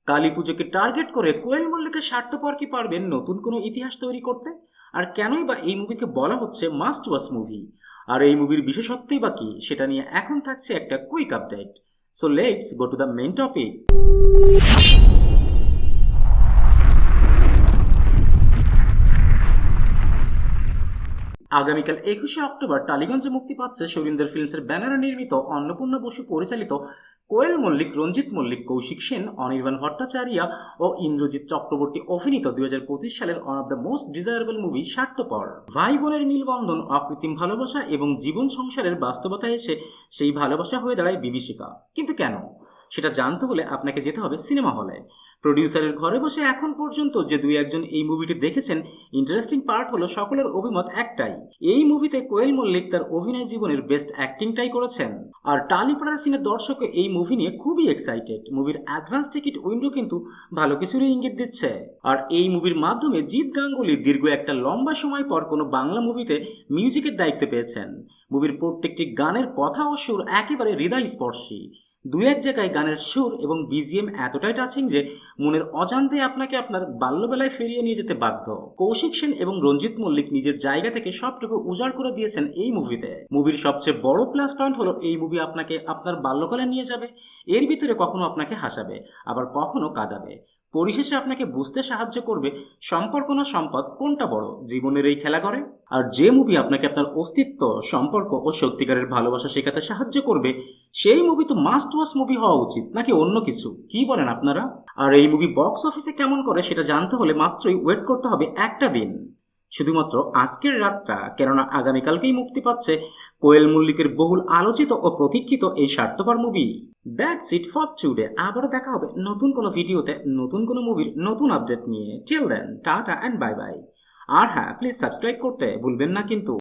কালী পুজোকে টার্গেট করে কোয়েল মল্লিকের স্বার্থপর কি পারবেন নতুন কোনো ইতিহাস তৈরি করতে? আর কেনই বা এই মুভিকে বলা হচ্ছে মাস্ট ওয়াচ মুভি? আর এই মুভির বিশেষত্বই বা কি সেটা নিয়ে এখন থাকছে একটা quick update. So let's go to the main topic. আগামীকাল 21শে অক্টোবর টালিগঞ্জে মুক্তি পাচ্ছে সুরিন্দর ফিল্মসের ব্যানারে নির্মিত অন্নপূর্ণা বসু পরিচালিত কোয়েল মল্লিক, রঞ্জিত মল্লিক, কৌশিক সেন, অনির্বাণ ভট্টাচার্য ও ইন্দ্রজিৎ চক্রবর্তী অভিনীত 2025 সালের one of the most desirable movie স্বার্থপর। ভাই বোনের মিলবন্ধন, অকৃত্রিম ভালোবাসা এবং জীবন সংসারের বাস্তবতায় এসে সেই ভালোবাসা হয়ে দাঁড়ায় বিভীষিকা। কিন্তু কেন? সেটা জানতে হলে আপনাকে যেতে হবে সিনেমা হলে। প্রডিউসারের ঘরে বসে এখন পর্যন্ত যে দুই একজন এই মুভিটি দেখেছেন, ইন্টারেস্টিং পার্ট হলো সকলের অভিমত একটাই, এই মুভিতে কোয়েল মল্লিক তার অভিনয় জীবনের বেস্ট অ্যাক্টিংটাই করেছেন। আর টালিপাড়ার সিনে দর্শক এই মুভি নিয়ে খুবই এক্সাইটেড। মুভির অ্যাডভান্স টিকিট উইন্ডো কিন্তু ভালো কিছুরই ইঙ্গিত দিচ্ছে। আর এই মুভির মাধ্যমে জিৎ গাঙ্গুলি দীর্ঘ একটা লম্বা সময় পর কোনো বাংলা মুভিতে মিউজিকের দায়িত্ব পেয়েছেন। মুভির প্রত্যেকটি গানের কথা ও সুর একেবারে হৃদয়স্পর্শী। দু এক জায়গায় গানের সুর এবং বিজিএম এতটাই টাচিং যে মনের অজান্তে আপনাকে আপনার বাল্যবেলায় ফিরিয়ে নিয়ে যেতে বাধ্য। কৌশিক সেন এবং রঞ্জিত মল্লিক নিজের জায়গা থেকে সবটুকু উজাড় করে দিয়েছেন এই মুভিতে। মুভির সবচেয়ে বড় প্লাস পয়েন্ট হলো এই মুভি আপনাকে আপনার বাল্যকালে নিয়ে যাবে। এর ভিতরে কখনো আপনাকে হাসাবে, আবার কখনো কাঁদাবে। পরিশেষে আপনাকে বুঝতে সাহায্য করবে সম্পর্ক না সম্পদ কোনটা বড় জীবনের এই খেলা করে। আর যে মুভি আপনাকে আপনার অস্তিত্ব, সম্পর্ক ও সত্যিকারের ভালোবাসা শেখাতে সাহায্য করবে, সেই মুভি তো মাস্ট ওয়াচ মুভি হওয়া উচিত, নাকি অন্য কিছু? কি বলেন আপনারা? আর এই মুভি বক্স অফিসে কেমন করে সেটা জানতে হলে মাত্রই ওয়েট করতে হবে একটা দিন, শুধুমাত্র আজকের রাতটা। কেননা আগামীকালকেই মুক্তি পাচ্ছে কোয়েল মল্লিকের বহুল আলোচিত ও প্রতীক্ষিত এই স্বার্থপর movie. That's it for today. আবারও দেখা হবে নতুন কোনো ভিডিওতে, নতুন কোনো মুভির নতুন আপডেট নিয়ে। Till then tata and bye bye. আর হ্যাঁ, প্লিজ সাবস্ক্রাইব করতে ভুলবেন না কিন্তু।